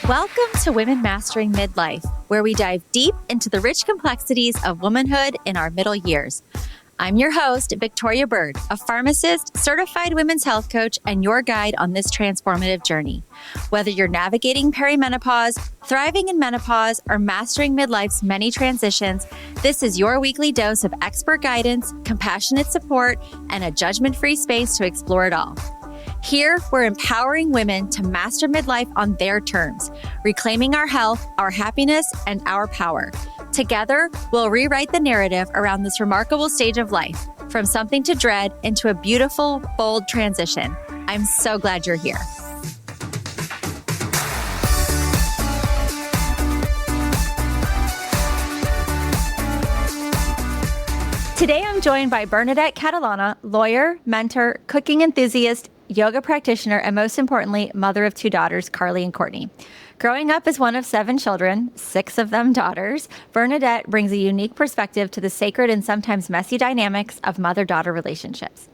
Welcome to Women Mastering Midlife, where we dive deep into the rich complexities of womanhood in our middle years. I'm your host, Victoria Bird, a pharmacist, certified women's health coach, and your guide on this transformative journey. Whether you're navigating perimenopause, thriving in menopause, or mastering midlife's many transitions, this is your weekly dose of expert guidance, compassionate support, and a judgment-free space to explore it all. Here, we're empowering women to master midlife on their terms, reclaiming our health, our happiness, and our power. Together, we'll rewrite the narrative around this remarkable stage of life, from something to dread into a beautiful, bold transition. I'm so glad you're here. Today, I'm joined by Bernadette Catalana, lawyer, mentor, cooking enthusiast, yoga practitioner, and most importantly, mother of two daughters, Carly and Courtney. Growing up as one of 7 children, 6 of them daughters, Bernadette brings a unique perspective to the sacred and sometimes messy dynamics of mother-daughter relationships.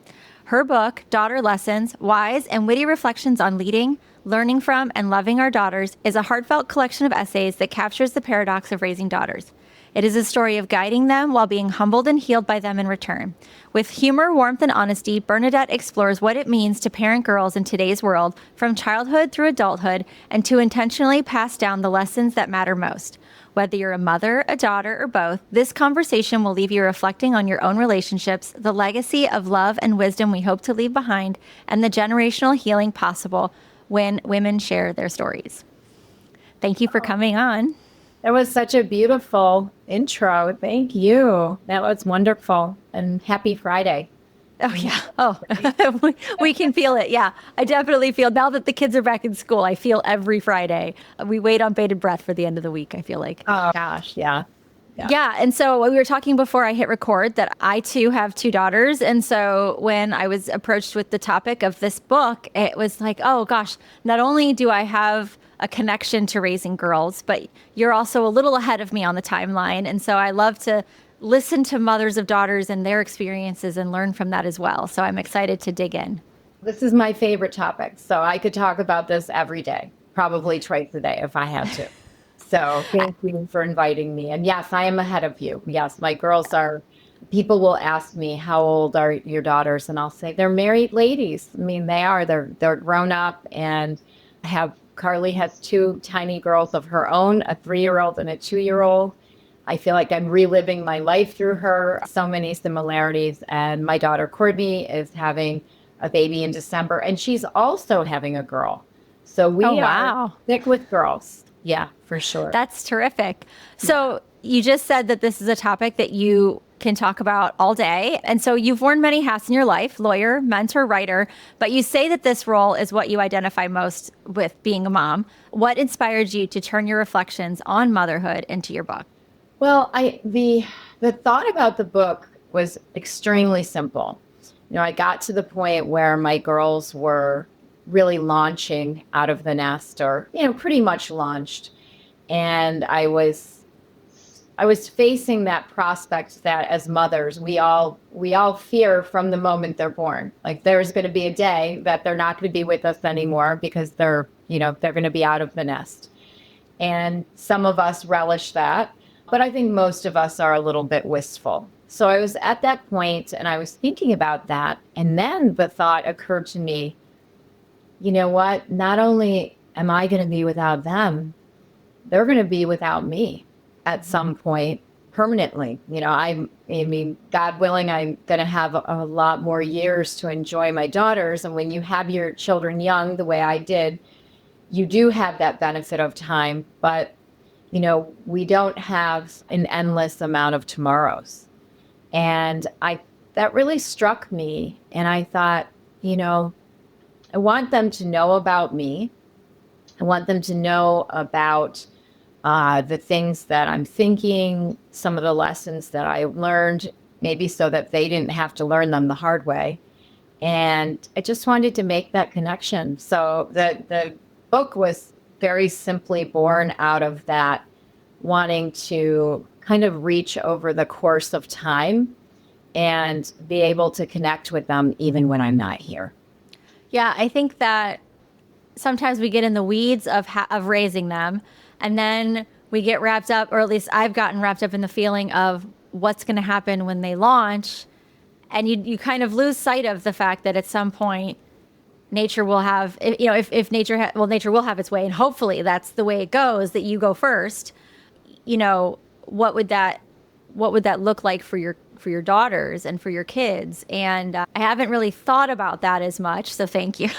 Her book, Daughter Lessons, Wise and Witty Reflections on Leading, Learning from, and Loving Our Daughters, is a heartfelt collection of essays that captures the paradox of raising daughters. It is a story of guiding them while being humbled and healed by them in return. With humor, warmth, and honesty, Bernadette explores what it means to parent girls in today's world, from childhood through adulthood, and to intentionally pass down the lessons that matter most. Whether you're a mother, a daughter, or both, this conversation will leave you reflecting on your own relationships, the legacy of love and wisdom we hope to leave behind, and the generational healing possible when women share their stories. Thank you for coming on. That was such a beautiful intro. Thank you. That was wonderful. And happy Friday. Oh, yeah. Oh, we can feel it. Yeah, I definitely feel now that the kids are back in school, I feel every Friday. We wait on bated breath for the end of the week, I feel like. Oh, gosh. Yeah. Yeah. And so we were talking before I hit record that I too have 2 daughters. And so when I was approached with the topic of this book, it was like, oh gosh, not only do I have a connection to raising girls, but you're also a little ahead of me on the timeline. And so I love to listen to mothers of daughters and their experiences and learn from that as well. So I'm excited to dig in. This is my favorite topic. So I could talk about this every day, probably twice a day if I had to. So thank you for inviting me. And yes, I am ahead of you. Yes, my girls are, people will ask me, how old are your daughters? And I'll say, they're married ladies. I mean, they're grown up, and Carly has 2 tiny girls of her own, a 3-year-old and a 2-year-old. I feel like I'm reliving my life through her. So many similarities. And my daughter Courtney is having a baby in December, and she's also having a girl. So we are thick with girls. Yeah, for sure. That's terrific. So you just said that this is a topic that you can talk about all day. And so you've worn many hats in your life, lawyer, mentor, writer, but you say that this role is what you identify most with being a mom. What inspired you to turn your reflections on motherhood into your book? Well, the thought about the book was extremely simple. You know, I got to the point where my girls were really launching out of the nest, or, pretty much launched. And I was facing that prospect that as mothers, we all fear from the moment they're born. Like, there's going to be a day that they're not going to be with us anymore because they're going to be out of the nest. And some of us relish that, but I think most of us are a little bit wistful. So I was at that point and I was thinking about that. And then the thought occurred to me, you know what? Not only am I going to be without them, they're going to be without me at some point permanently. I mean, God willing, I'm going to have a lot more years to enjoy my daughters. And when you have your children young, the way I did, you do have that benefit of time. But, we don't have an endless amount of tomorrows. And that really struck me. And I thought, I want them to know about me. I want them to know about the things that I'm thinking, some of the lessons that I learned, maybe so that they didn't have to learn them the hard way. And I just wanted to make that connection. So the book was very simply born out of that, wanting to kind of reach over the course of time and be able to connect with them even when I'm not here. Yeah, I think that sometimes we get in the weeds of raising them, and then we get wrapped up, or at least I've gotten wrapped up in the feeling of what's going to happen when they launch. And you kind of lose sight of the fact that at some point nature will have, if nature, nature will have its way. And hopefully that's the way it goes, that you go first. What would that look like for your daughters and for your kids? And I haven't really thought about that as much. So thank you.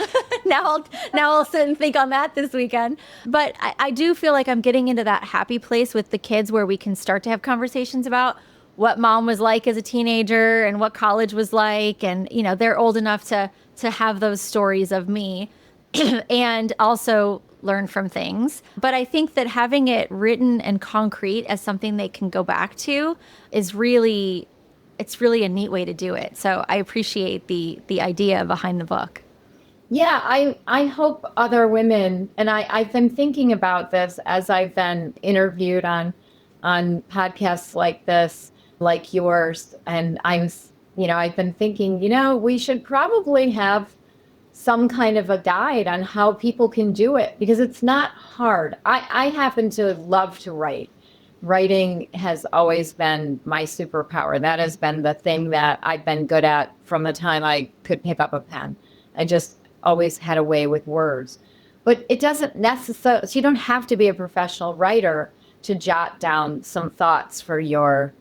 now I'll sit and think on that this weekend. But I do feel like I'm getting into that happy place with the kids where we can start to have conversations about what mom was like as a teenager and what college was like. And, they're old enough to have those stories of me and also learn from things. But I think that having it written and concrete as something they can go back to is really a neat way to do it. So I appreciate the idea behind the book. Yeah, I hope other women, and I've been thinking about this as I've been interviewed on podcasts like this, like yours, and I've been thinking, we should probably have some kind of a guide on how people can do it, because it's not hard. I happen to love to write. Writing has always been my superpower. That has been the thing that I've been good at from the time I could pick up a pen. I just always had a way with words. But it doesn't necessarily, you don't have to be a professional writer to jot down some thoughts for your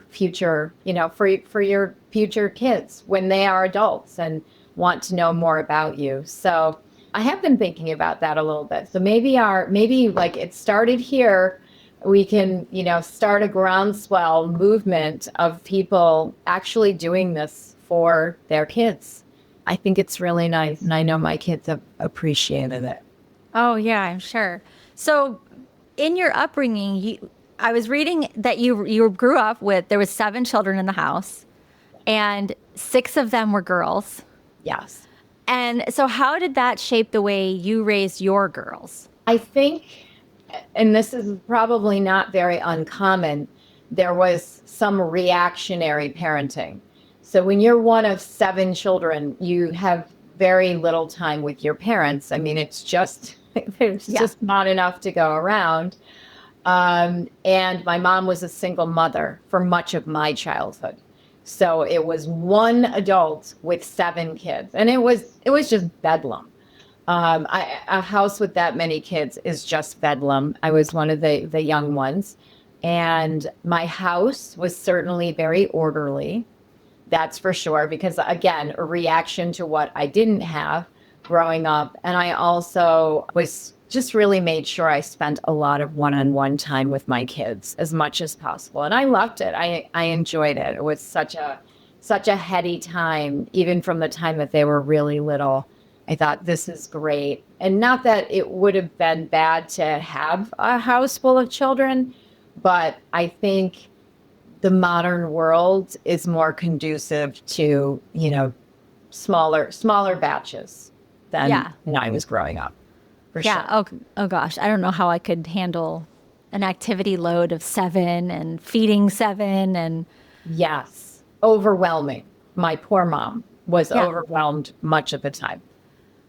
future, for your future kids when they are adults and want to know more about you. So I have been thinking about that a little bit. So maybe like it started here, we can, start a groundswell movement of people actually doing this for their kids. I think it's really nice. And I know my kids have appreciated it. Oh yeah, I'm sure. So in your upbringing, I was reading that you grew up with, there was 7 children in the house and 6 of them were girls. Yes. And so how did that shape the way you raised your girls? I think, and this is probably not very uncommon, there was some reactionary parenting. So when you're one of 7 children, you have very little time with your parents. I mean, there's just not enough to go around. And my mom was a single mother for much of my childhood. So it was one adult with 7 kids, and it was just bedlam. A house with that many kids is just bedlam. I was one of the young ones, and my house was certainly very orderly. That's for sure, because again, a reaction to what I didn't have growing up. And I also was just really made sure I spent a lot of one-on-one time with my kids as much as possible. And I loved it. I enjoyed it. It was such a heady time, even from the time that they were really little. I thought, this is great. And not that it would have been bad to have a house full of children, but I think the modern world is more conducive to, smaller batches than when I was growing up. For sure. Oh gosh. I don't know how I could handle an activity load of 7 and feeding 7 and. Yes. Overwhelming. My poor mom was overwhelmed much of the time.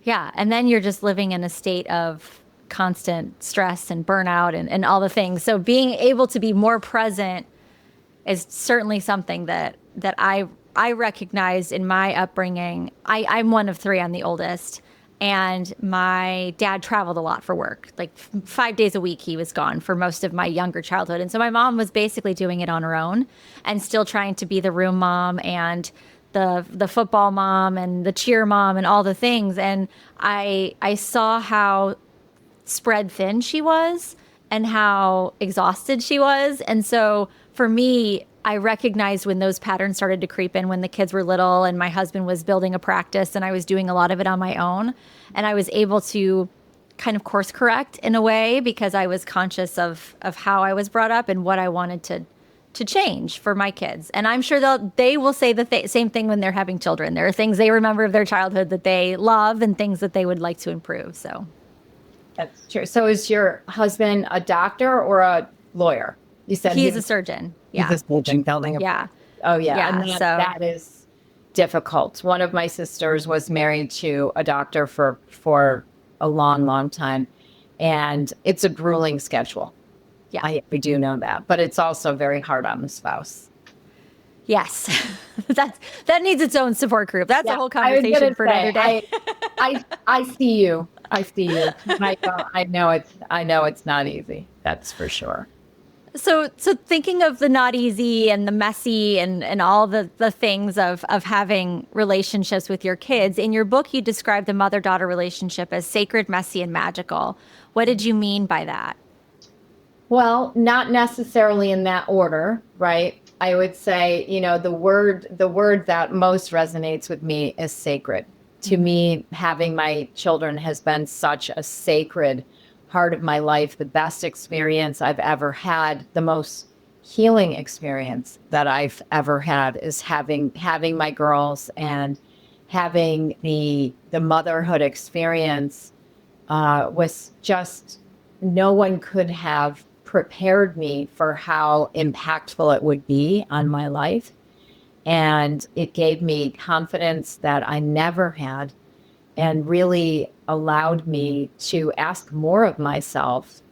Yeah. And then you're just living in a state of constant stress and burnout and all the things. So being able to be more present is certainly something that I recognized in my upbringing. I'm one of 3. I'm the oldest. And my dad traveled a lot for work. Like 5 days a week he was gone for most of my younger childhood. And so my mom was basically doing it on her own and still trying to be the room mom and the football mom and the cheer mom and all the things. And I saw how spread thin she was and how exhausted she was. And so for me, I recognized when those patterns started to creep in when the kids were little and my husband was building a practice and I was doing a lot of it on my own. And I was able to kind of course correct in a way because I was conscious of how I was brought up and what I wanted to change for my kids. And I'm sure they will say the same thing when they're having children. There are things they remember of their childhood that they love and things that they would like to improve. So that's true. So is your husband a doctor or a lawyer? You said he's a surgeon. Yeah. He's a surgeon. Yeah. Oh, yeah. Yeah, And that is difficult. One of my sisters was married to a doctor for a long, long time. And it's a grueling schedule. Yeah. I do know that, but it's also very hard on the spouse. Yes. that needs its own support group. That's a whole conversation for another day. I see you. I see you. I know it's not easy. That's for sure. So thinking of the not easy and the messy and all the things of having relationships with your kids, in your book, you describe the mother-daughter relationship as sacred, messy, and magical. What did you mean by that? Well, not necessarily in that order, right? I would say, the word that most resonates with me is sacred. To me, having my children has been such a sacred part of my life, the best experience I've ever had, the most healing experience that I've ever had is having my girls, and having the motherhood experience was just, no one could have prepared me for how impactful it would be on my life. And it gave me confidence that I never had, and really allowed me to ask more of myself,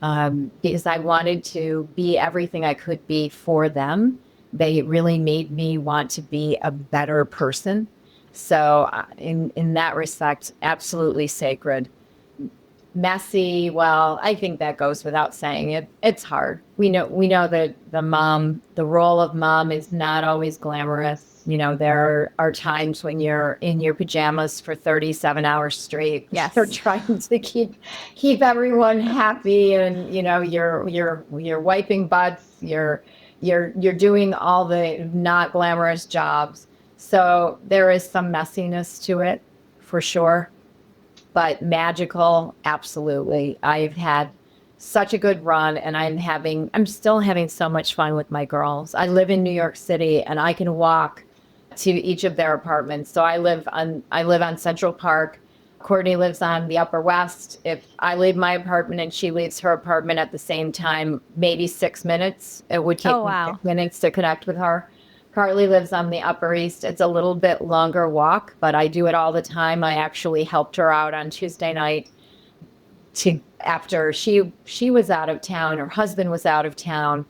because I wanted to be everything I could be for them. They really made me want to be a better person. So in that respect, absolutely sacred. Messy, well, I think that goes without saying. It's hard. We know that the role of mom is not always glamorous. There are times when you're in your pajamas for 37 hours straight. Yes. You're trying to keep everyone happy, and you're wiping butts, you're doing all the not glamorous jobs. So there is some messiness to it, for sure. But magical, absolutely. I've had such a good run, and I'm still having so much fun with my girls. I live in New York City, and I can walk to each of their apartments. So I live on Central Park. Courtney lives on the Upper West. If I leave my apartment and she leaves her apartment at the same time, maybe 6 minutes. It would take me 6 minutes to connect with her. Carly lives on the Upper East. It's a little bit longer walk, but I do it all the time. I actually helped her out on Tuesday night after she was out of town. Her husband was out of town,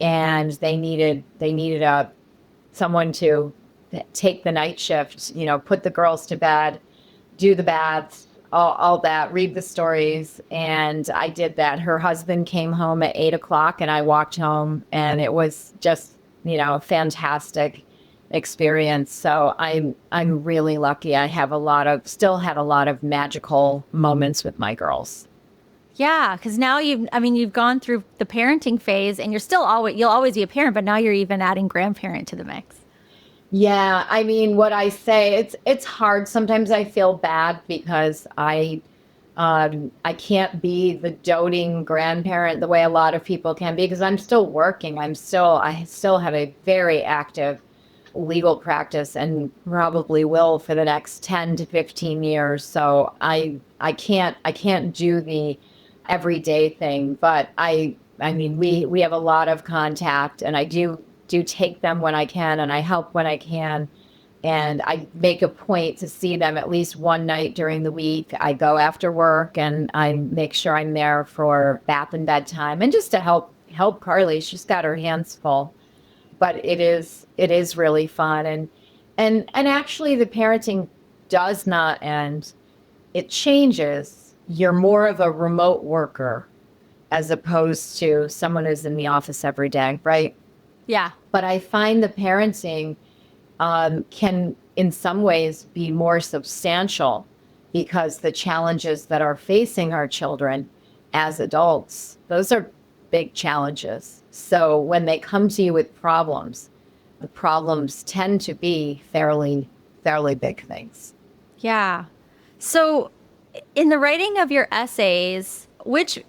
and they needed someone to take the night shift, put the girls to bed, do the baths, all that, read the stories. And I did that. Her husband came home at 8:00, and I walked home, and it was just, a fantastic experience. So I'm really lucky. I still have a lot of magical moments with my girls. Yeah, because now you've gone through the parenting phase, and you'll always be a parent, but now you're even adding grandparent to the mix. Yeah, what I say, it's hard. Sometimes I feel bad because I can't be the doting grandparent the way a lot of people can be, because I'm still working. I still have a very active legal practice, and probably will for the next 10 to 15 years. So I can't do the everyday thing, but we have a lot of contact, and I do take them when I can, and I help when I can. And I make a point to see them at least one night during the week. I go after work, and I make sure I'm there for bath and bedtime, and just to help Carly. She's got her hands full, but it is really fun. And actually, the parenting does not end. It changes. You're more of a remote worker as opposed to someone who's in the office every day, right? Yeah. But I find the parenting can in some ways be more substantial, because the challenges that are facing our children as adults, those are big challenges. So when they come to you with problems, the problems tend to be fairly big things. Yeah. So in the writing of your essays, which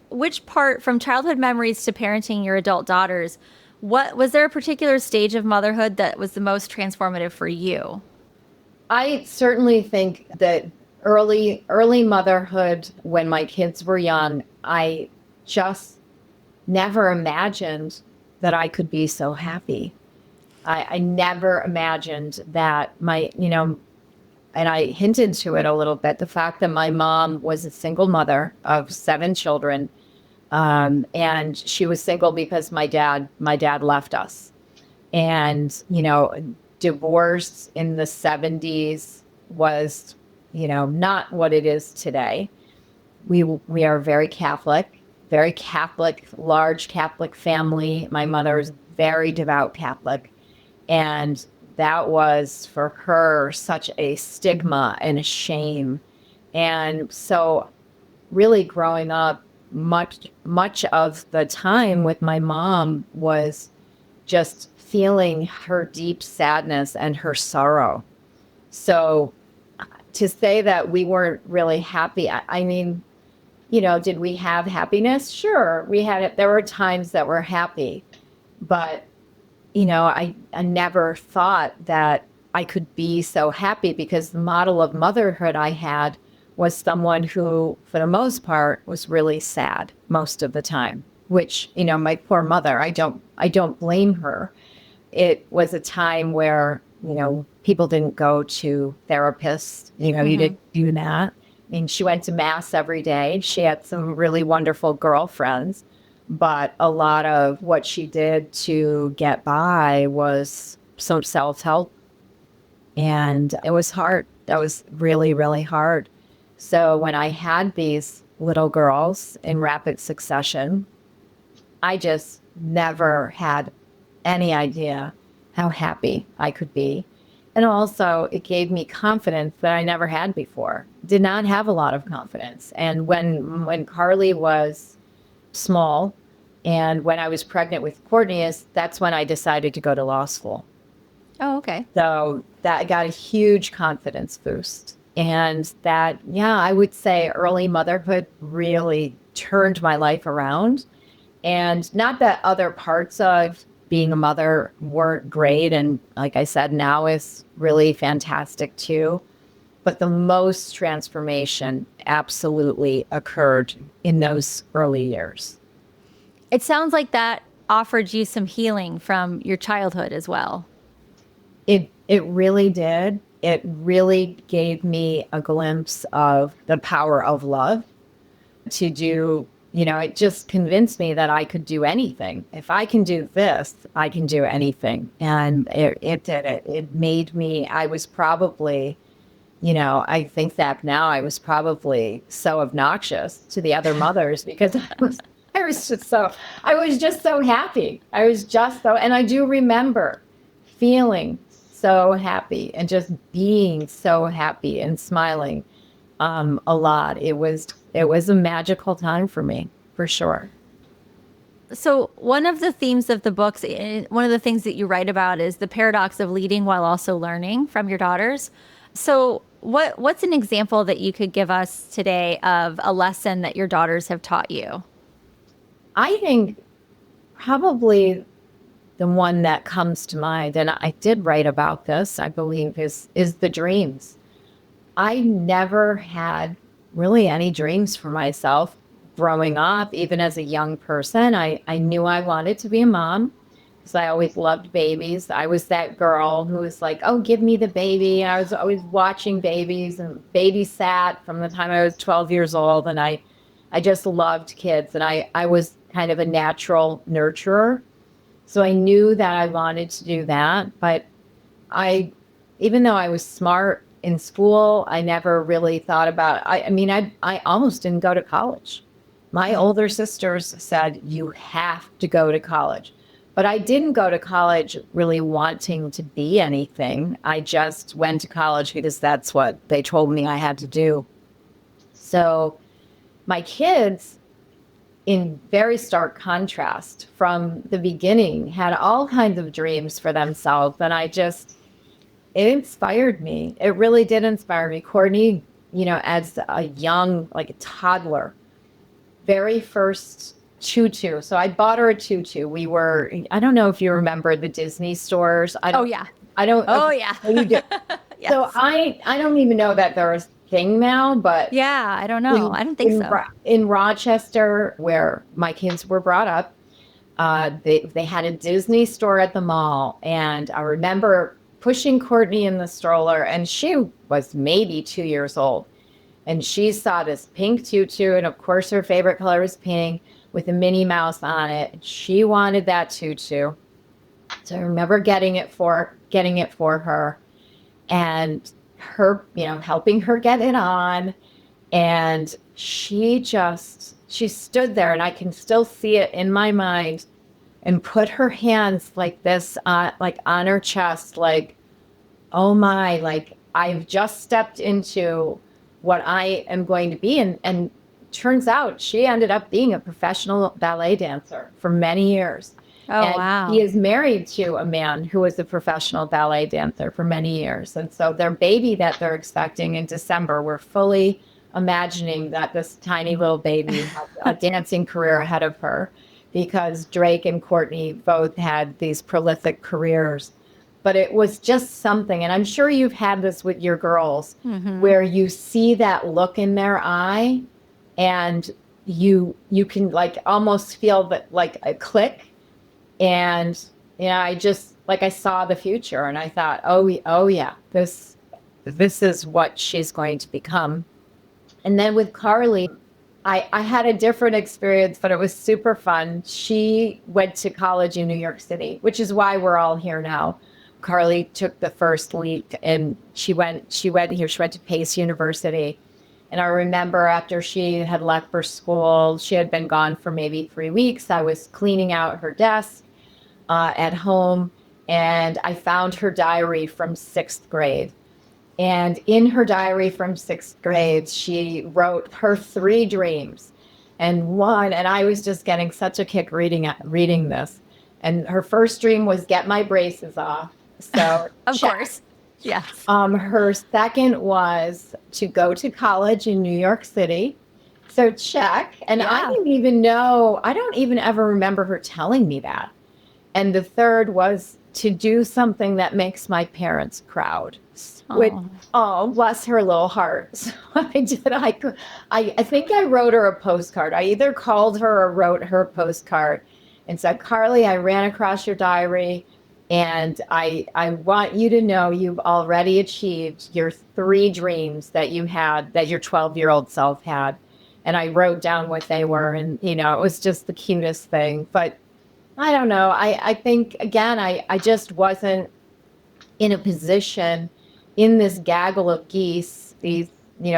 part, from childhood memories to parenting your adult daughters, was there a particular stage of motherhood that was the most transformative for you? I certainly think that early motherhood, when my kids were young, I just never imagined that I could be so happy. I never imagined that and I hinted to it a little bit, the fact that my mom was a single mother of 7 children. And she was single because my dad left us. And, divorce in the 70s was, not what it is today. We are very Catholic, large Catholic family. My mother is very devout Catholic. And that was for her such a stigma and a shame. And so really growing up, much of the time with my mom was just feeling her deep sadness and her sorrow. So to say that we weren't really happy, I mean, did we have happiness? Sure, we had it. There were times that were happy, but I never thought that I could be so happy, because the model of motherhood I had was someone who, for the most part, was really sad most of the time, which, my poor mother, I don't blame her. It was a time where, people didn't go to therapists, you didn't do that. I mean, she went to mass every day. She had some really wonderful girlfriends, but a lot of what she did to get by was some self-help. And it was hard. That was really, really hard. So when I had these little girls in rapid succession, I just never had any idea how happy I could be. And also, it gave me confidence that I never had before. Did not have a lot of confidence. And when Carly was small, and when I was pregnant with Courtney, that's when I decided to go to law school. Oh, okay. So that got a huge confidence boost. And that, I would say early motherhood really turned my life around. And not that other parts of being a mother weren't great. And like I said, now is really fantastic too. But the most transformation absolutely occurred in those early years. It sounds like that offered you some healing from your childhood as well. It really did. It really gave me a glimpse of the power of love to do, it just convinced me that I could do anything. If I can do this, I can do anything. And it did it. It made me, I was probably, I think that now I was probably so obnoxious to the other mothers, because I was just so happy. And I do remember feeling so happy and just being so happy and smiling a lot. It was a magical time for me, for sure. So one of the themes of the books, one of the things that you write about, is the paradox of leading while also learning from your daughters. So what's an example that you could give us today of a lesson that your daughters have taught you? I think probably the one that comes to mind, and I did write about this, I believe, is the dreams. I never had really any dreams for myself growing up. Even as a young person, I knew I wanted to be a mom, because I always loved babies. I was that girl who was like, oh, give me the baby. I was always watching babies and babysat from the time I was 12 years old. And I just loved kids. And I was kind of a natural nurturer. So I knew that I wanted to do that. But even though I was smart in school, I never really thought about, I almost didn't go to college. My older sisters said, you have to go to college. But I didn't go to college really wanting to be anything. I just went to college because that's what they told me I had to do. So my kids, in very stark contrast from the beginning, had all kinds of dreams for themselves. And it inspired me. It really did inspire me. Courtney, as a young, like a toddler, very first tutu. So I bought her a tutu. I don't know if you remember the Disney stores. Oh, yeah. I don't. Oh, yeah. You do. Yes. So I don't even know that there's a thing now, but. Yeah, I don't know. I don't think so. In Rochester, where my kids were brought up, they had a Disney store at the mall. And I remember pushing Courtney in the stroller, and she was maybe 2 years old. And she saw this pink tutu, and of course her favorite color was pink with a Minnie Mouse on it. She wanted that tutu. So I remember getting it for her, and her, helping her get it on. And she stood there, and I can still see it in my mind, and put her hands like this, like on her chest, like, oh my, like I've just stepped into what I am going to be. And turns out she ended up being a professional ballet dancer for many years. Oh, and wow. He is married to a man who was a professional ballet dancer for many years. And so their baby that they're expecting in December, we're fully imagining that this tiny little baby has a dancing career ahead of her, because Drake and Courtney both had these prolific careers. But it was just something, and I'm sure you've had this with your girls, where you see that look in their eye, and you can like almost feel that, like a click. And I saw the future, and I thought, oh yeah, this is what she's going to become. And then with Carly, I had a different experience, but it was super fun. She went to college in New York City, which is why we're all here now. Carly took the first leap, and she went here. She went to Pace University. And I remember after she had left for school, she had been gone for maybe 3 weeks. I was cleaning out her desk at home, and I found her diary from 6th grade. And in her diary from 6th grade, she wrote her 3 dreams. And I was just getting such a kick reading this. And her first dream was get my braces off. So of course. Yes. Her second was to go to college in New York City. So check. And Yeah. I don't even ever remember her telling me that. And the third was to do something that makes my parents proud. Bless her little heart. So I think I wrote her a postcard. I either called her or wrote her a postcard and said, Carly, I ran across your diary, and I want you to know you've already achieved your 3 dreams that you had, that your 12-year-old self had. And I wrote down what they were, and it was just the cutest thing. But I don't know. I think, again, I just wasn't in a position in this gaggle of geese, these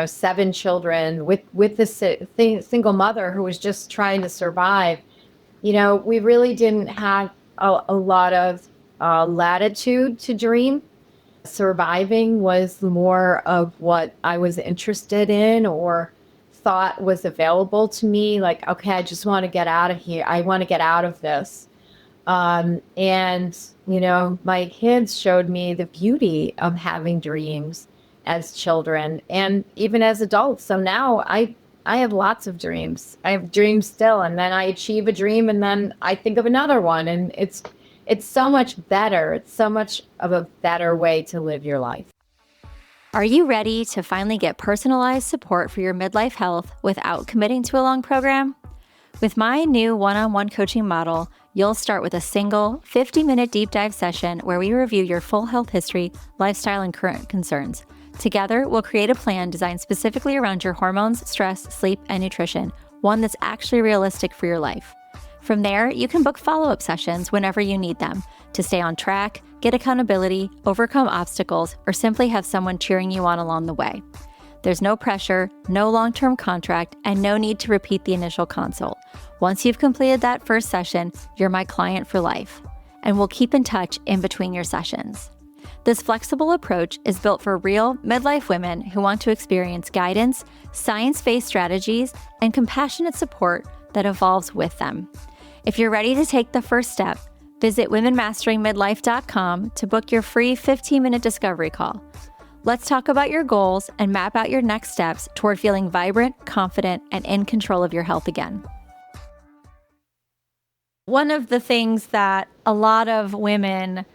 7 children with this single mother who was just trying to survive. We really didn't have a lot of latitude to dream. Surviving was more of what I was interested in or thought was available to me. Like, okay, I just want to get out of here. I want to get out of this. And my kids showed me the beauty of having dreams as children and even as adults. So now I have lots of dreams. I have dreams still, and then I achieve a dream, and then I think of another one, and it's so much better. It's so much of a better way to live your life. Are you ready to finally get personalized support for your midlife health without committing to a long program? With my new one-on-one coaching model, you'll start with a single 50-minute deep dive session where we review your full health history, lifestyle, and current concerns. Together, we'll create a plan designed specifically around your hormones, stress, sleep, and nutrition, one that's actually realistic for your life. From there, you can book follow-up sessions whenever you need them to stay on track, get accountability, overcome obstacles, or simply have someone cheering you on along the way. There's no pressure, no long-term contract, and no need to repeat the initial consult. Once you've completed that first session, you're my client for life, and we'll keep in touch in between your sessions. This flexible approach is built for real midlife women who want to experience guidance, science-based strategies, and compassionate support that evolves with them. If you're ready to take the first step, visit womenmasteringmidlife.com to book your free 15-minute discovery call. Let's talk about your goals and map out your next steps toward feeling vibrant, confident, and in control of your health again. One of the things that a lot of women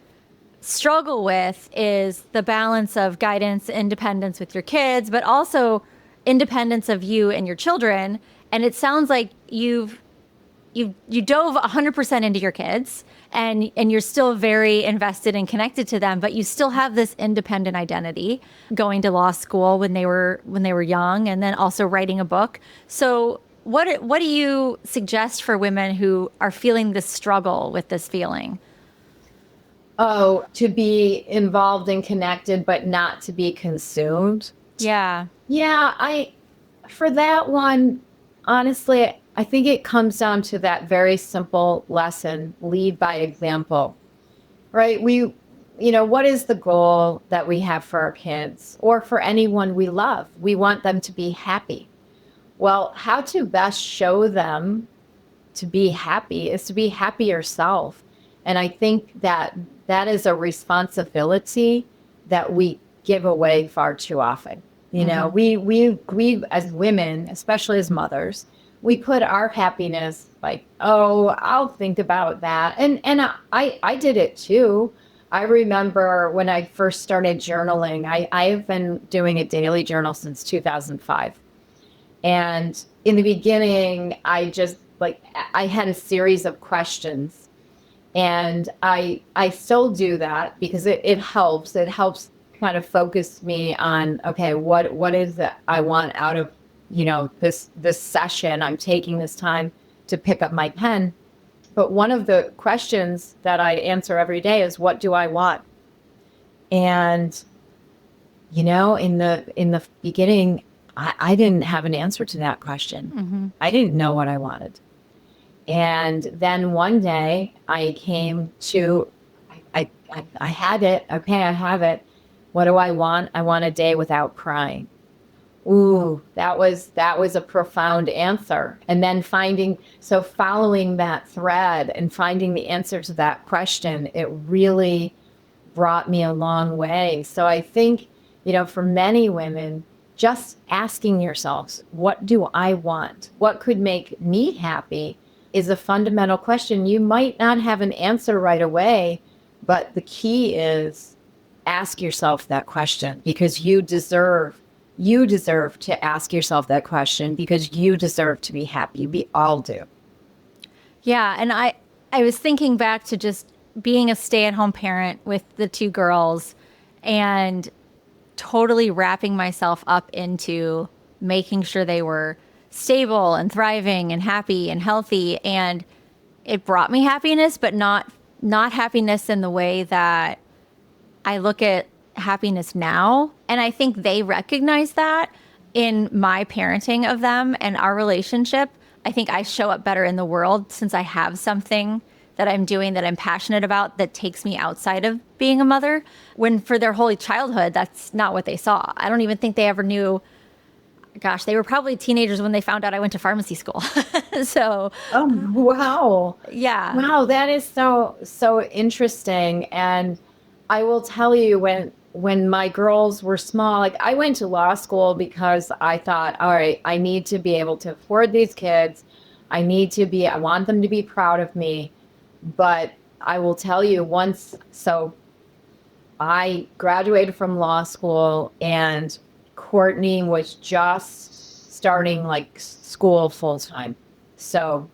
struggle with is the balance of guidance, independence with your kids, but also independence of you and your children. And it sounds like you've you dove 100% into your kids, and you're still very invested and connected to them, but you still have this independent identity, going to law school when they were young, and then also writing a book. So what do you suggest for women who are feeling this struggle with this feeling? Oh, to be involved and connected, but not to be consumed. Yeah. Yeah, for that one, honestly, I think it comes down to that very simple lesson, lead by example, right? What is the goal that we have for our kids or for anyone we love? We want them to be happy. Well, how to best show them to be happy is to be happy yourself. And I think that is a responsibility that we give away far too often. We as women, especially as mothers, we put our happiness like, oh, I'll think about that. And I did it too. I remember when I first started journaling, I've been doing a daily journal since 2005. And in the beginning, I had a series of questions. And I still do that because it helps. It helps kind of focus me on, okay, what is it I want out of, this session. I'm taking this time to pick up my pen. But one of the questions that I answer every day is, what do I want? And, in the beginning, I didn't have an answer to that question. Mm-hmm. I didn't know what I wanted. And then one day I came to, I had it. Okay, I have it. What do I want? I want a day without crying. Ooh, that was a profound answer. And then following that thread and finding the answer to that question, it really brought me a long way. So I think, for many women, just asking yourselves, what do I want? What could make me happy is a fundamental question. You might not have an answer right away, but the key is ask yourself that question, because you deserve to ask yourself that question, because you deserve to be happy. We all do. Yeah. And I was thinking back to just being a stay-at-home parent with the two girls and totally wrapping myself up into making sure they were stable and thriving and happy and healthy. And it brought me happiness, but not happiness in the way that I look at happiness now. And I think they recognize that in my parenting of them and our relationship. I think I show up better in the world since I have something that I'm doing that I'm passionate about that takes me outside of being a mother, when for their whole childhood, that's not what they saw. I don't even think they ever knew. Gosh, they were probably teenagers when they found out I went to pharmacy school. So, oh, wow. Yeah. Wow, that is so interesting. And I will tell you, when my girls were small, like, I went to law school because I thought, all right, I need to be able to afford these kids. I want them to be proud of me. But I will tell you, so I graduated from law school and Courtney was just starting school full time. So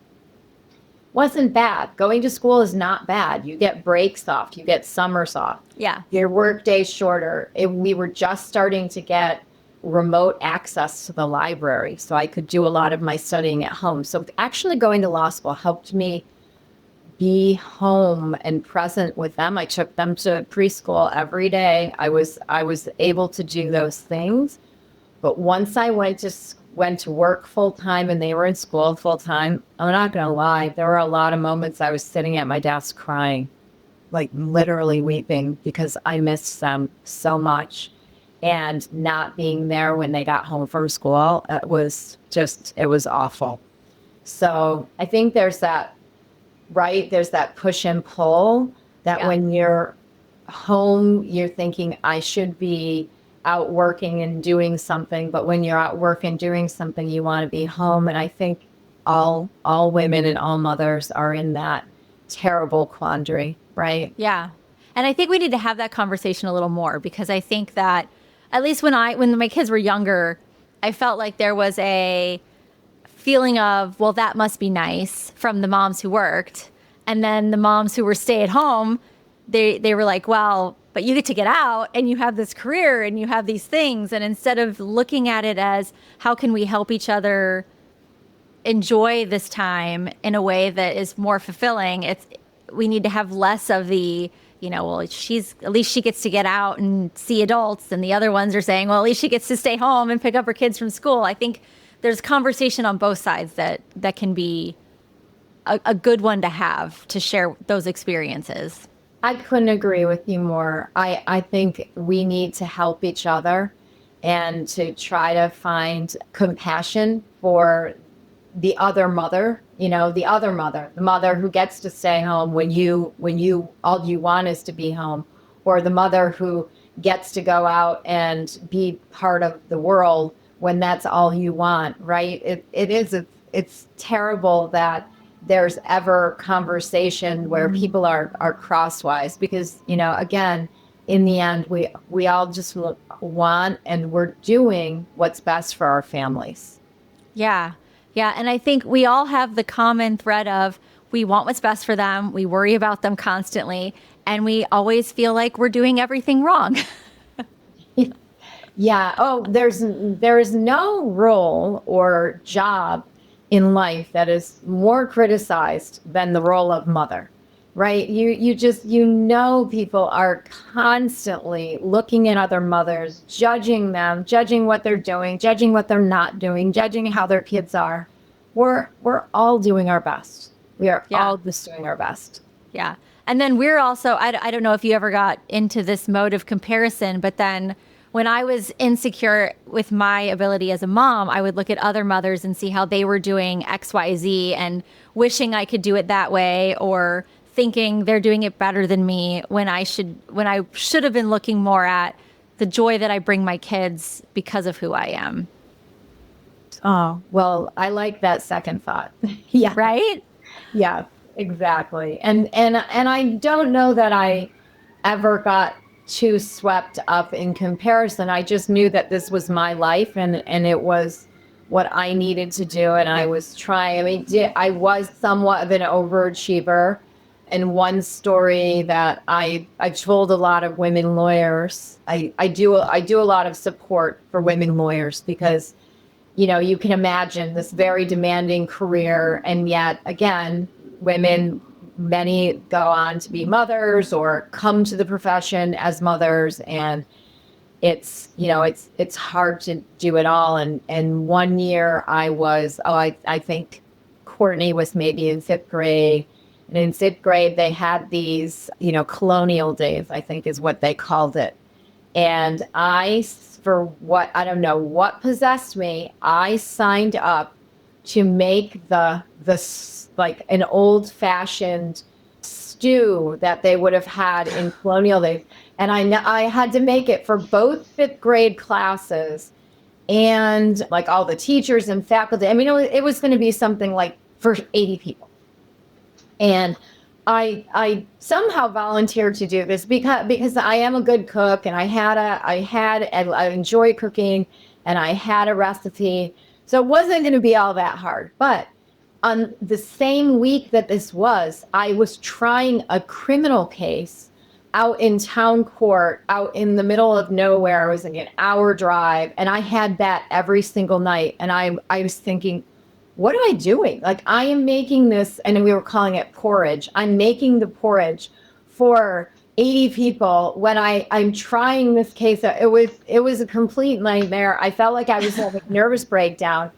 wasn't bad. Going to school is not bad. You get breaks off. You get summers off. Yeah. Your work day's shorter. We were just starting to get remote access to the library, so I could do a lot of my studying at home. So actually going to law school helped me be home and present with them. I took them to preschool every day. I was able to do those things. But once I went to work full time and they were in school full time, I'm not going to lie, there were a lot of moments I was sitting at my desk crying, like literally weeping, because I missed them so much. And not being there when they got home from school, it was awful. So I think there's that push and pull that when you're home, you're thinking, I should be out working and doing something. But when you're out working, doing something, you want to be home. And I think all women and all mothers are in that terrible quandary, right? Yeah. And I think we need to have that conversation a little more, because I think that at least when my kids were younger, I felt like there was a feeling of, well, that must be nice from the moms who worked. And then the moms who were stay at home, they were like, well, but you get to get out and you have this career and you have these things. And instead of looking at it as how can we help each other enjoy this time in a way that is more fulfilling, we need to have less of the, well, at least she gets to get out and see adults. And the other ones are saying, well, at least she gets to stay home and pick up her kids from school. I think there's conversation on both sides that can be a good one to have, to share those experiences. I couldn't agree with you more. I think we need to help each other and to try to find compassion for the other mother, the mother who gets to stay home when all you want is to be home, or the mother who gets to go out and be part of the world when that's all you want, right? It's terrible that there's ever conversation where people are crosswise, because, again, in the end, we all just want, and we're doing what's best for our families. Yeah. Yeah. And I think we all have the common thread of we want what's best for them. We worry about them constantly, and we always feel like we're doing everything wrong. Yeah. Oh, there is no role or job in life that is more criticized than the role of mother, right? People are constantly looking at other mothers, judging them, judging what they're doing, judging what they're not doing, judging how their kids are. We're all doing our best. We are all just doing our best. Yeah. And then we're also, I don't know if you ever got into this mode of comparison, but then when I was insecure with my ability as a mom, I would look at other mothers and see how they were doing X, Y, Z and wishing I could do it that way, or thinking they're doing it better than me, when I should have been looking more at the joy that I bring my kids because of who I am. Oh, well, I like that second thought. Yeah. Right? Yeah, exactly. And I don't know that I ever got too swept up in comparison. I just knew that this was my life, and it was what I needed to do. And I was trying. I was somewhat of an overachiever. And one story that I told a lot of women lawyers, I do a lot of support for women lawyers, because, you can imagine this very demanding career. And yet, again, many go on to be mothers or come to the profession as mothers, and it's hard to do it all. And one year I think Courtney was maybe in 5th grade, and in 5th grade they had these, colonial days, I think is what they called it. And I don't know what possessed me, I signed up to make the like an old-fashioned stew that they would have had in colonial days. And I had to make it for both 5th grade classes and like all the teachers and faculty. It was going to be something like for 80 people. And I somehow volunteered to do this because I am a good cook, and I enjoy cooking, and I had a recipe. So it wasn't going to be all that hard. But on the same week that this was, I was trying a criminal case out in town court, out in the middle of nowhere. It was like an hour drive, and I had that every single night. And I was thinking, what am I doing? Like, I am making this, and we were calling it porridge. I'm making the porridge for 80 people when I'm trying this case. It was a complete nightmare. I felt like I was having a nervous breakdown.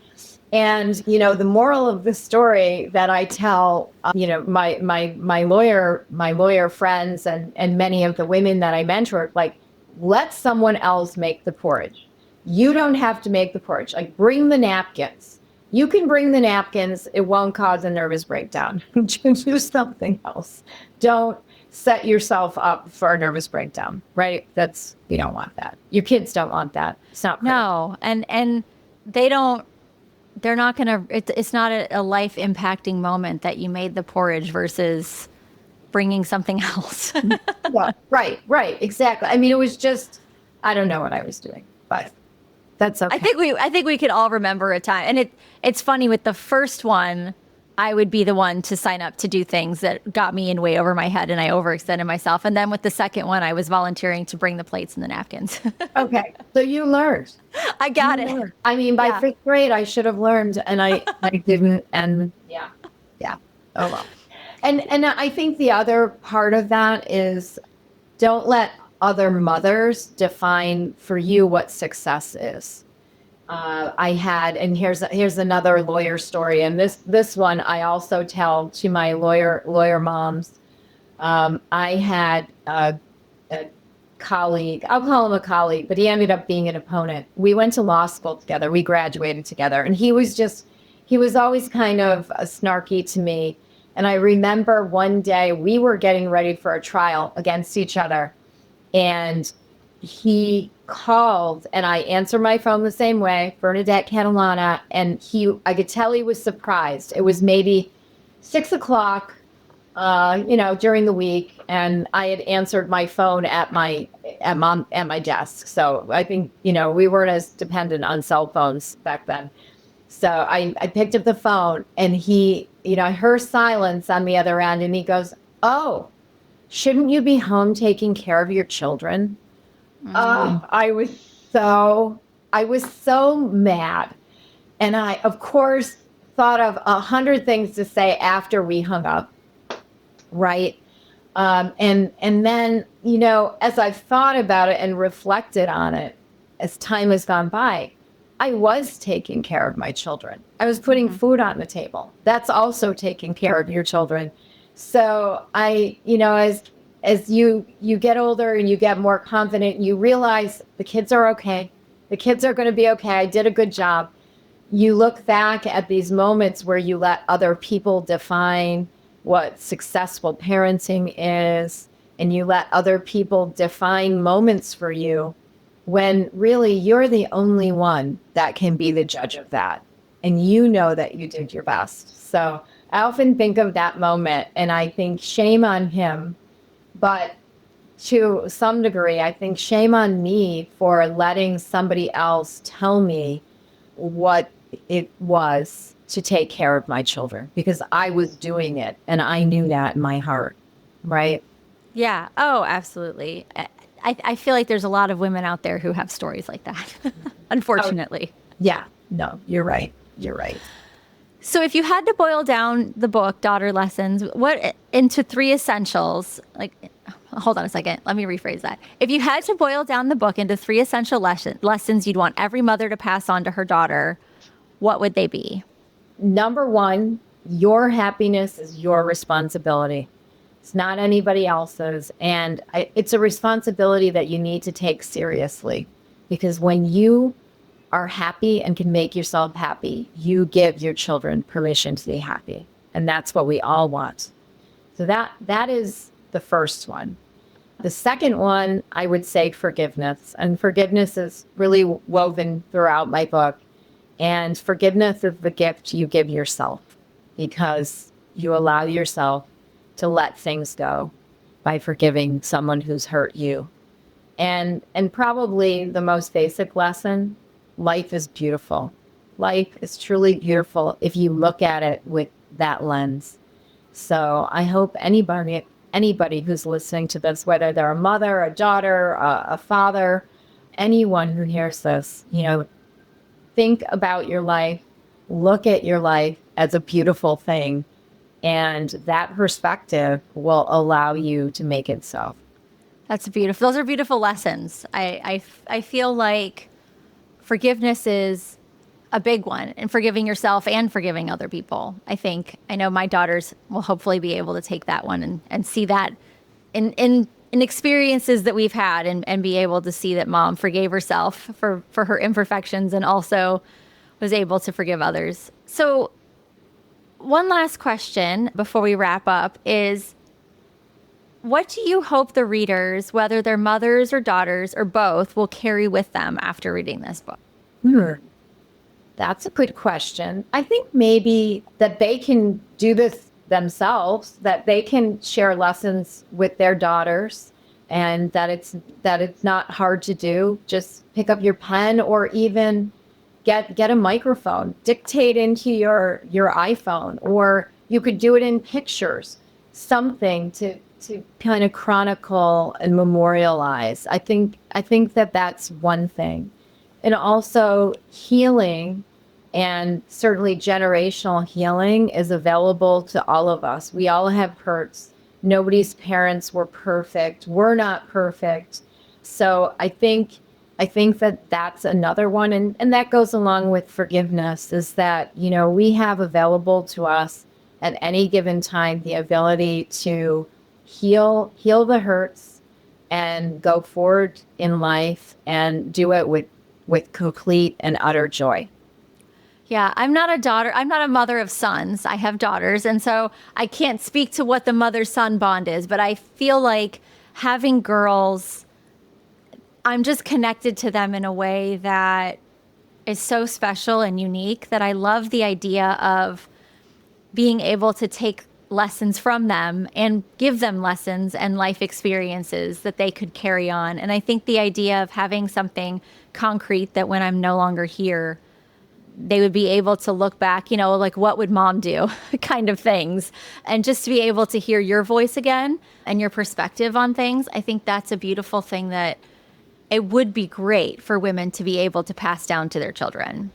And, the moral of the story that I tell, my lawyer friends and many of the women that I mentored, like, let someone else make the porridge. You don't have to make the porridge. Like, bring the napkins. You can bring the napkins. It won't cause a nervous breakdown. Do something else. Don't set yourself up for a nervous breakdown, right? You don't want that. Your kids don't want that. It's not great. No. And they're not going to, it's not a life impacting moment that you made the porridge versus bringing something else. Yeah, right, exactly. It was just, I don't know what I was doing, but That's okay. I think we could all remember a time. And it's funny with the first one, I would be the one to sign up to do things that got me in way over my head and I overextended myself. And then with the second one, I was volunteering to bring the plates and the napkins. Okay. So you learned. I got it. I mean, by fifth grade, I should have learned, and I didn't. And yeah. Oh well. And I think the other part of that is don't let other mothers define for you what success is. I had, and here's another lawyer story, and this one I also tell to my lawyer moms. I had a colleague, I'll call him a colleague, but he ended up being an opponent. We went to law school together. We graduated together, and he was always kind of snarky to me. And I remember one day we were getting ready for a trial against each other, and he called, and I answered my phone the same way, Bernadette Catalana, and I could tell he was surprised. It was maybe 6:00, during the week, and I had answered my phone at my desk. So I think, we weren't as dependent on cell phones back then. So I picked up the phone, and he, I heard silence on the other end, and he goes, "Oh, shouldn't you be home taking care of your children?" I was so mad. And I, of course, thought of 100 things to say after we hung up. Right. And then, as I've thought about it and reflected on it, as time has gone by, I was taking care of my children. I was putting food on the table. That's also taking care of your children. So as you get older and you get more confident, you realize the kids are okay. The kids are going to be okay. I did a good job. You look back at these moments where you let other people define what successful parenting is, and you let other people define moments for you when really you're the only one that can be the judge of that. And you know that you did your best. So I often think of that moment and I think shame on him. But to some degree, I think shame on me for letting somebody else tell me what it was to take care of my children, because I was doing it and I knew that in my heart. Right? Yeah. Oh, absolutely. I feel like there's a lot of women out there who have stories like that, unfortunately. Yeah. No, you're right. You're right. So if you had to boil down the book, Daughter Lessons, into 3 essentials, hold on a second. Let me rephrase that. If you had to boil down the book into 3 essential lessons you'd want every mother to pass on to her daughter, what would they be? Number 1, your happiness is your responsibility. It's not anybody else's. And it's a responsibility that you need to take seriously, because when you are happy and can make yourself happy, you give your children permission to be happy. And that's what we all want. So that is the first one. The second one, I would say forgiveness. And forgiveness is really woven throughout my book. And forgiveness is the gift you give yourself, because you allow yourself to let things go by forgiving someone who's hurt you. And probably the most basic lesson, life is beautiful. Life is truly beautiful if you look at it with that lens. So I hope anybody who's listening to this, whether they're a mother, a daughter, a father, anyone who hears this, think about your life, look at your life as a beautiful thing, and that perspective will allow you to make it so. That's beautiful. Those are beautiful lessons. I feel like forgiveness is a big one, and forgiving yourself and forgiving other people. I know my daughters will hopefully be able to take that one and see that in experiences that we've had, and be able to see that mom forgave herself for her imperfections and also was able to forgive others. So one last question before we wrap up is, what do you hope the readers, whether they're mothers or daughters or both, will carry with them after reading this book? That's a good question. I think maybe that they can do this themselves, that they can share lessons with their daughters and that it's not hard to do. Just pick up your pen, or even get a microphone, dictate into your iPhone, or you could do it in pictures, something to kind of chronicle and memorialize. I think that that's one thing. And also healing, and certainly generational healing, is available to all of us. We all have hurts. Nobody's parents were perfect. We're not perfect. So I think that that's another one. And that goes along with forgiveness, is that, we have available to us at any given time the ability to heal the hurts and go forward in life and do it with complete and utter joy. Yeah, I'm not a daughter. I'm not a mother of sons. I have daughters. And so I can't speak to what the mother-son bond is, but I feel like having girls, I'm just connected to them in a way that is so special and unique, that I love the idea of being able to take lessons from them and give them lessons and life experiences that they could carry on. And I think the idea of having something concrete that when I'm no longer here, they would be able to look back, like, what would mom do kind of things. And just to be able to hear your voice again and your perspective on things, I think that's a beautiful thing that it would be great for women to be able to pass down to their children.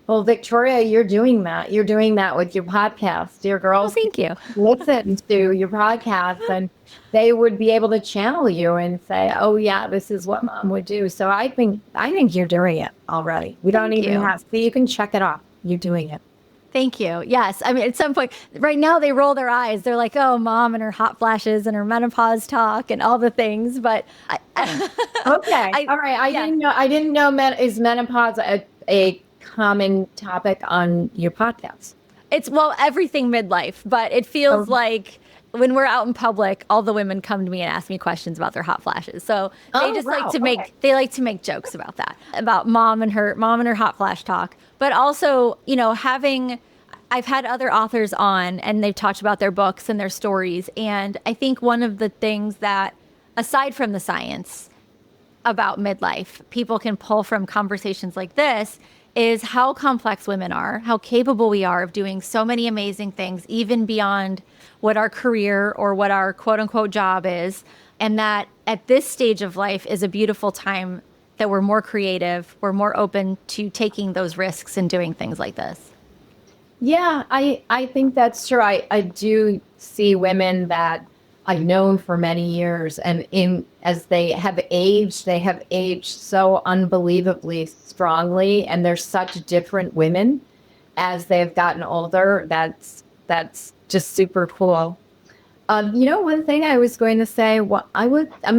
Well, Victoria, you're doing that. You're doing that with your podcast. Dear girls, thank you. Listen to your podcast, and they would be able to channel you and say, "Oh yeah, this is what mom would do." So I think you're doing it already. We don't even have to. You can check it off. You're doing it. Thank you. Yes. I mean, at some point right now they roll their eyes. They're like, "Oh, mom and her hot flashes and her menopause talk and all the things." But okay. All right. I didn't know is menopause a common topic on your podcast? It's, everything midlife, but it feels like when we're out in public, all the women come to me and ask me questions about their hot flashes. So they like to make jokes about that, about mom and her hot flash talk. But also, I've had other authors on and they've talked about their books and their stories. And I think one of the things that, aside from the science about midlife, people can pull from conversations like this is how complex women are, how capable we are of doing so many amazing things, even beyond what our career or what our quote unquote job is. And that at this stage of life is a beautiful time that we're more creative, we're more open to taking those risks and doing things like this. Yeah, I think that's true. I do see women that I've known for many years, and as they have aged so unbelievably strongly, and they're such different women as they've gotten older. That's just super cool. One thing I was going to say, I'm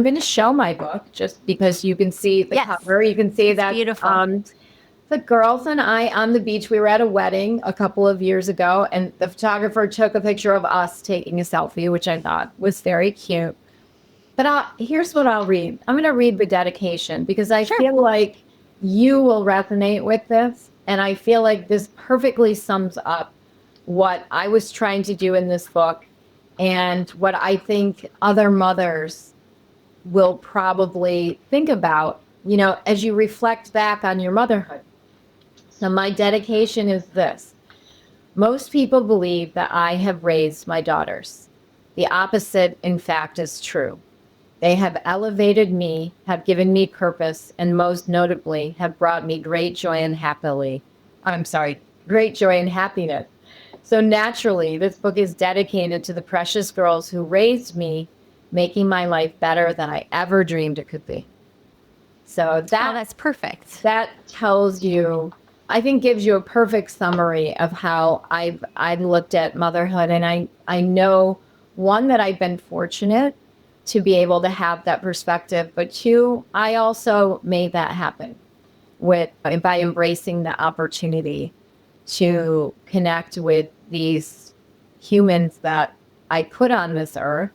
going to show my book just because you can see the cover. You can see that beautiful. The girls and I on the beach, we were at a wedding a couple of years ago, and the photographer took a picture of us taking a selfie, which I thought was very cute. But here's what I'll read. I'm going to read the dedication because I feel like you will resonate with this. And I feel like this perfectly sums up what I was trying to do in this book and what I think other mothers will probably think about, as you reflect back on your motherhood. So my dedication is this. Most people believe that I have raised my daughters. The opposite, in fact, is true. They have elevated me, have given me purpose, and most notably have brought me great joy and happiness. So naturally, this book is dedicated to the precious girls who raised me, making my life better than I ever dreamed it could be. So that's perfect. That tells you, I think, gives you a perfect summary of how I've looked at motherhood. And I know, one, that I've been fortunate to be able to have that perspective, but two, I also made that happen by embracing the opportunity to connect with these humans that I put on this earth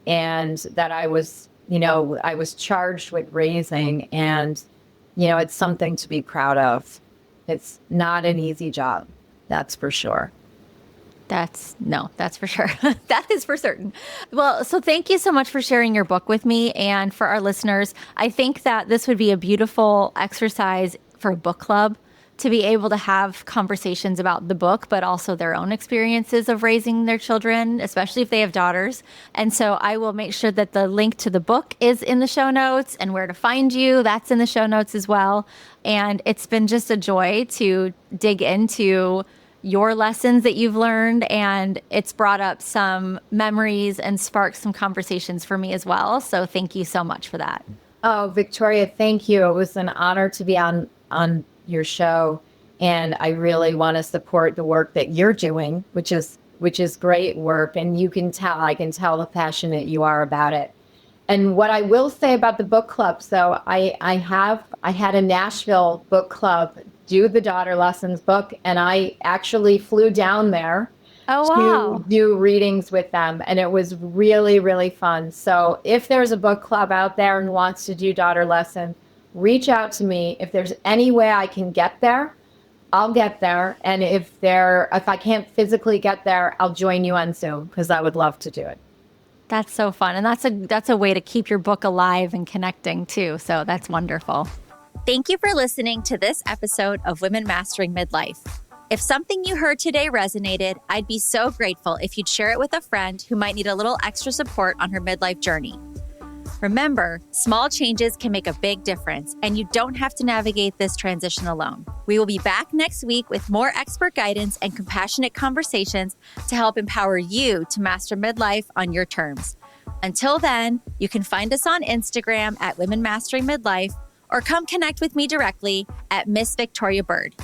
and that I was charged with raising. And, it's something to be proud of. It's not an easy job, that's for sure. That's for sure. That is for certain. Well, so thank you so much for sharing your book with me and for our listeners. I think that this would be a beautiful exercise for a book club to be able to have conversations about the book, but also their own experiences of raising their children, especially if they have daughters. And so I will make sure that the link to the book is in the show notes, and where to find you, that's in the show notes as well. And it's been just a joy to dig into your lessons that you've learned, and it's brought up some memories and sparked some conversations for me as well. So thank you so much for that. Oh, Victoria, thank you. It was an honor to be on your show, and I really want to support the work that you're doing, which is great work, and I can tell the passionate you are about it. And what I will say about the book club, so I had a Nashville book club do the Daughter Lessons book, and I actually flew down there to do readings with them, and it was really, really fun. So if there's a book club out there and wants to do Daughter Lessons, reach out to me. If there's any way I can get there, I'll get there. And if I can't physically get there, I'll join you on Zoom, because I would love to do it. That's so fun. And that's a way to keep your book alive and connecting too. So that's wonderful. Thank you for listening to this episode of Women Mastering Midlife. If something you heard today resonated, I'd be so grateful if you'd share it with a friend who might need a little extra support on her midlife journey. Remember, small changes can make a big difference, and you don't have to navigate this transition alone. We will be back next week with more expert guidance and compassionate conversations to help empower you to master midlife on your terms. Until then, you can find us on Instagram at Women Mastering Midlife, or come connect with me directly at Miss Victoria Bird.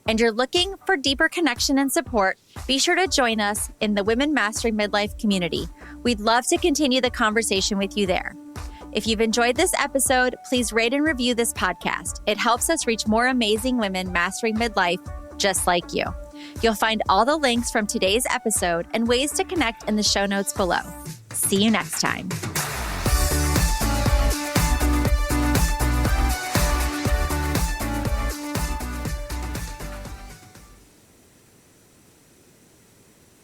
And you're looking for deeper connection and support, be sure to join us in the Women Mastering Midlife community. We'd love to continue the conversation with you there. If you've enjoyed this episode, please rate and review this podcast. It helps us reach more amazing women mastering midlife just like you. You'll find all the links from today's episode and ways to connect in the show notes below. See you next time.